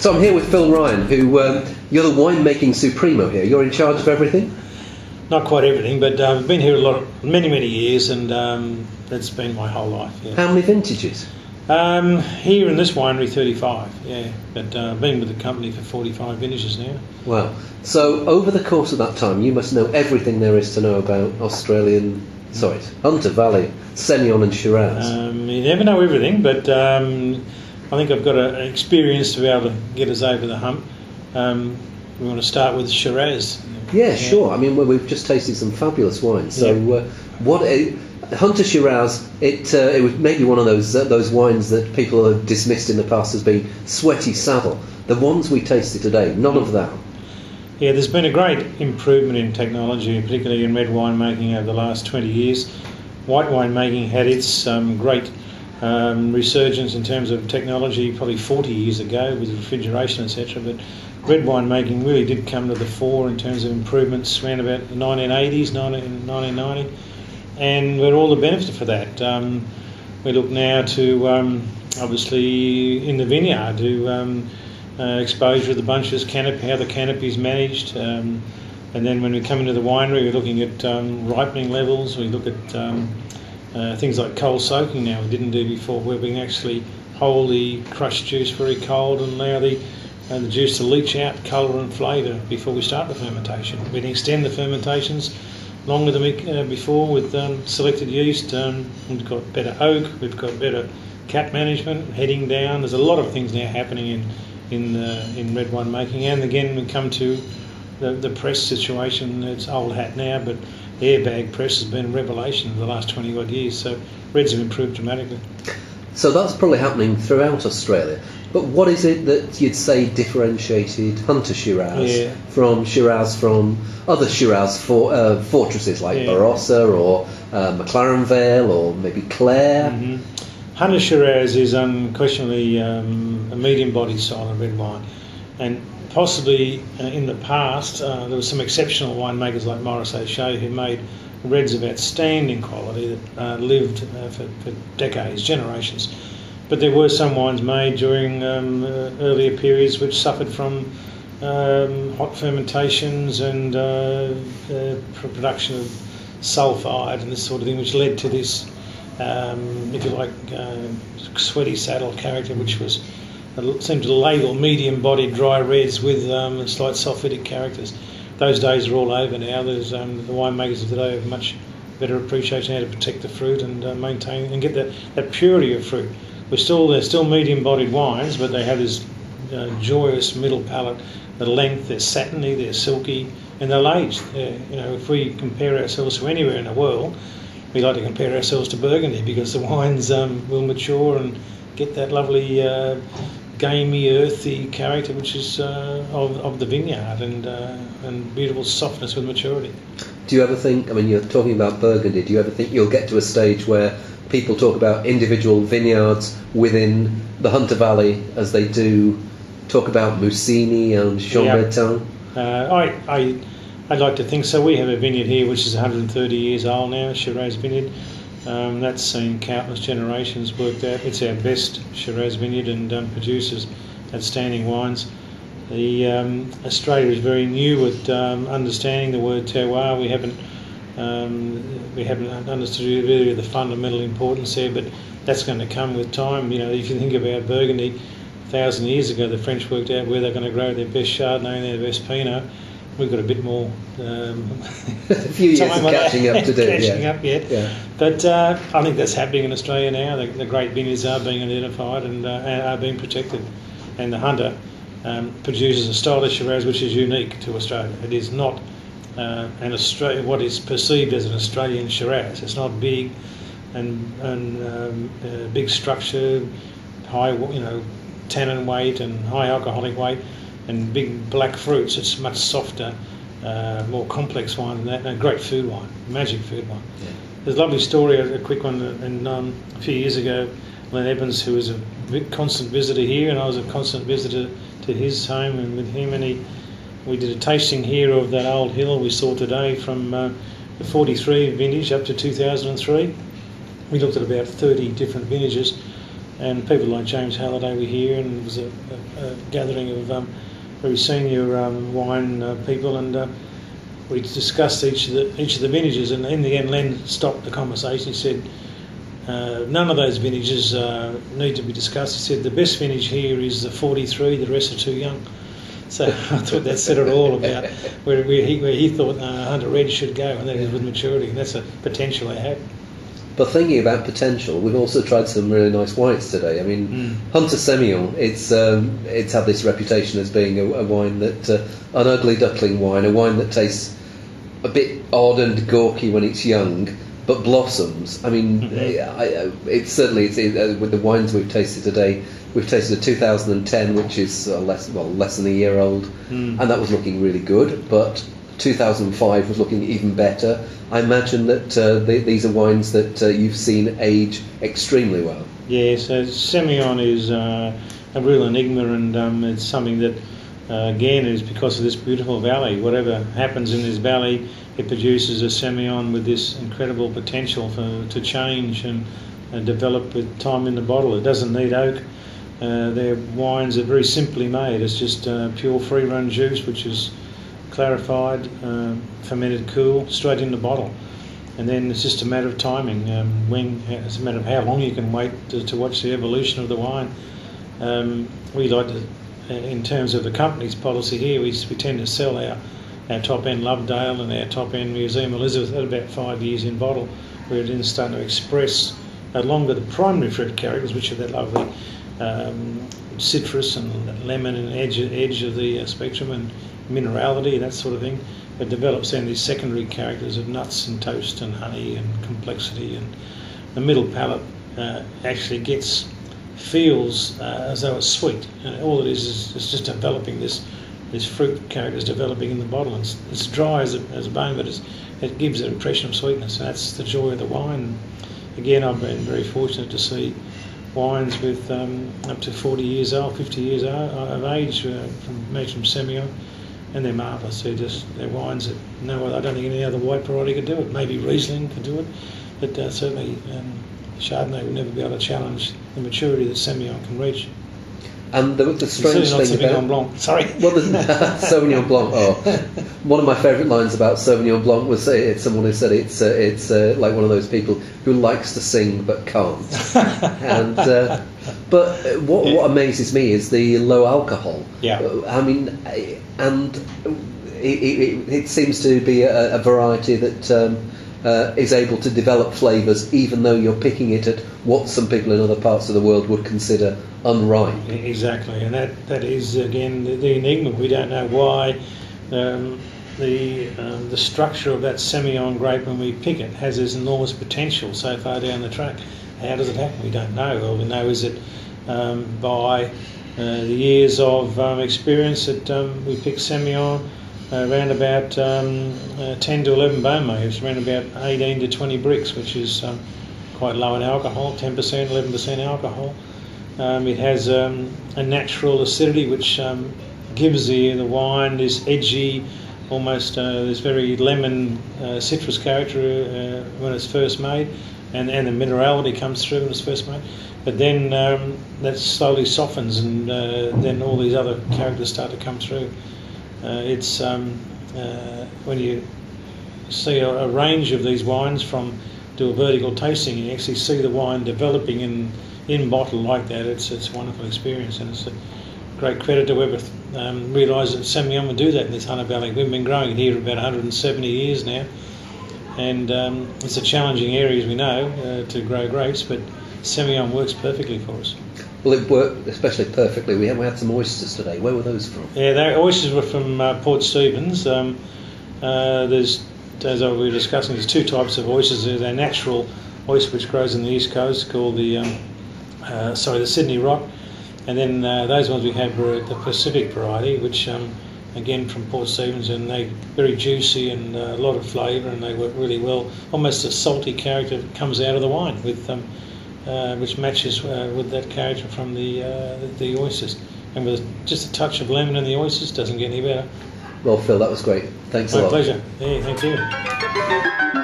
So I'm here with Phil Ryan, who you're the winemaking supremo here. You're in charge of everything? Not quite everything, but I've been here many years, and that's been my whole life. Yeah. How many vintages? Here in this winery, 35, yeah. But I've been with the company for 45 vintages now. Wow. So over the course of that time, you must know everything there is to know about Hunter Valley, Semillon and Shiraz. You never know everything, but I think I've got an experience to be able to get us over the hump. We want to start with Shiraz. Yeah, sure. I mean, we've just tasted some fabulous wines. So Hunter Shiraz, it was maybe one of those wines that people have dismissed in the past as being sweaty saddle. The ones we tasted today, none of that. Yeah, there's been a great improvement in technology, particularly in red winemaking over the last 20 years. White winemaking had its great resurgence in terms of technology probably 40 years ago with refrigeration, etc. But red winemaking really did come to the fore in terms of improvements around about the 1980s, 1990, and we're all the benefit for that. We look now to, obviously, in the vineyard, to exposure of the bunches, canopy, how the canopy is managed, and then when we come into the winery, we're looking at ripening levels. We look at things like cold soaking now we didn't do before, where we can actually hold the crushed juice very cold and allow the juice to leach out colour and flavour before we start the fermentation. We can extend the fermentations longer than before with selected yeast. We've got better oak, we've got better cap management, heading down. There's a lot of things now happening in red wine making, and again we come to the press situation. It's old hat now, but the airbag press has been a revelation in the last 20 odd years, so reds have improved dramatically. So that's probably happening throughout Australia. But what is it that you'd say differentiated Hunter Shiraz from other Shiraz fortresses like Barossa or McLaren Vale or maybe Clare? Mm-hmm. Hunter Shiraz is unquestionably a medium-bodied style of red wine, and possibly in the past there were some exceptional winemakers like Maurice O'Shea who made reds of outstanding quality that lived for decades, generations. But there were some wines made during earlier periods which suffered from hot fermentations and production of sulphide and this sort of thing, which led to this, if you like, sweaty saddle character, which seemed to label medium-bodied dry reds with slight sulphitic characters. Those days are all over now. There's the winemakers of today have much better appreciation how to protect the fruit and maintain and get that purity of fruit. They're still medium-bodied wines, but they have this joyous middle palate. The length, they're satiny, they're silky, and they're aged. If we compare ourselves to anywhere in the world, we like to compare ourselves to Burgundy because the wines will mature and get that lovely gamey, earthy character which is of the vineyard and beautiful softness with maturity. Do you ever think, I mean, you're talking about Burgundy, do you ever think you'll get to a stage where people talk about individual vineyards within the Hunter Valley as they do talk about Mussini and Chambertin? I'd like to think so. We have a vineyard here which is 130 years old now, Shiraz vineyard. That's seen countless generations worked out. It's our best Shiraz vineyard and produces outstanding wines. Australia is very new at understanding the word terroir. We haven't understood really the fundamental importance there, but that's going to come with time. If you think about Burgundy, 1,000 years ago the French worked out where they're going to grow their best Chardonnay and their best Pinot. We've got a bit more a few years of catching up to do. Yeah. But I think that's happening in Australia now. The great vineyards are being identified and are being protected, and the Hunter produces a style of Shiraz which is unique to Australia. It is not what is perceived as an Australian Shiraz. It's not big and big structure, high tannin weight and high alcoholic weight, and big black fruits. It's much softer, more complex wine than that, and a great food wine, magic food wine. Yeah. There's a lovely story, a quick one, and a few years ago, Len Evans, who was a constant visitor here, and I was a constant visitor to his home, and with him, and we did a tasting here of that old hill we saw today from the 43 vintage up to 2003. We looked at about 30 different vintages, and people like James Halliday were here, and it was a gathering of very senior wine people, and we discussed each of the vintages, and in the end Len stopped the conversation. He said, none of those vintages need to be discussed. He said the best vintage here is the 43, the rest are too young. So I thought that said it all about where he thought Hunter Red should go, and that is with maturity. And that's a potential they have. But thinking about potential, we've also tried some really nice whites today. I mean, Hunter Semillon, it's had this reputation as being a wine that, an ugly duckling wine, a wine that tastes a bit odd and gawky when it's young, but blossoms. I mean, it's certainly with the wines we've tasted today. We've tasted a 2010, which is less than a year old, and that was looking really good. But 2005 was looking even better. I imagine that these are wines that you've seen age extremely well. Yeah, so Semillon is a real enigma, and it's something that, again, is because of this beautiful valley. Whatever happens in this valley, it produces a Semillon with this incredible potential to change and develop with time in the bottle. It doesn't need oak. Their wines are very simply made. It's just pure free-run juice, which is clarified, fermented cool, straight in the bottle. And then it's just a matter of timing. It's a matter of how long you can wait to watch the evolution of the wine. We like to, in terms of the company's policy here, we tend to sell our top-end Lovedale and our top-end Museum Elizabeth at about 5 years in bottle, where it then starting to express longer the primary fruit characters, which are that lovely citrus and lemon and edge of the spectrum, and minerality and that sort of thing. It develops then these secondary characters of nuts and toast and honey and complexity, and the middle palate actually feels as though it's sweet, and all it is just developing this fruit characters developing in the bottle. It's dry as a bone, but it gives an impression of sweetness, and that's the joy of the wine. Again, I've been very fortunate to see wines with up to 40 years old, 50 years of age from Semillon, and they're marvellous. They're wines that I don't think any other white variety could do it. Maybe Riesling could do it, but certainly Chardonnay would never be able to challenge the maturity that Semillon can reach. And the strange thing about Sauvignon Blanc. Sorry, Sauvignon Blanc. Oh, one of my favourite lines about Sauvignon Blanc was someone who said it's like one of those people who likes to sing but can't. And but what amazes me is the low alcohol. Yeah. I mean, and it seems to be a variety that is able to develop flavours, even though you're picking it at what some people in other parts of the world would consider unripe. Exactly, and that is again the enigma. We don't know why the structure of that Semillon grape when we pick it has this enormous potential so far down the track. How does it happen? We don't know. All we know is that by the years of experience that we pick Semillon around about 10 to 11 bone waves, around about 18 to 20 bricks, which is quite low in alcohol, 10%, 11% alcohol. It has a natural acidity which gives the wine this edgy, almost this very lemon citrus character when it's first made, and the minerality comes through when it's first made. But then that slowly softens, and then all these other characters start to come through. It's when you see a range of these wines do a vertical tasting, you actually see the wine developing in bottle like that. It's a wonderful experience, and it's a great credit to whoever realised that Semillon would do that in this Hunter Valley. We've been growing it here for about 170 years now, and it's a challenging area, as we know, to grow grapes, but Semillon works perfectly for us. Well, it worked especially perfectly. We had some oysters today. Where were those from? Yeah, oysters were from Port Stephens. There's, as we were discussing, there's two types of oysters. There's a natural oyster which grows in the east coast called the Sydney Rock, and then those ones we have were the Pacific variety, which again from Port Stephens, and they're very juicy and a lot of flavour, and they work really well. Almost a salty character comes out of the wine with which matches with that character from the oysters, and with just a touch of lemon in the oysters, doesn't get any better. Well, Phil, that was great. Thanks a lot. My pleasure. Yeah, thank you.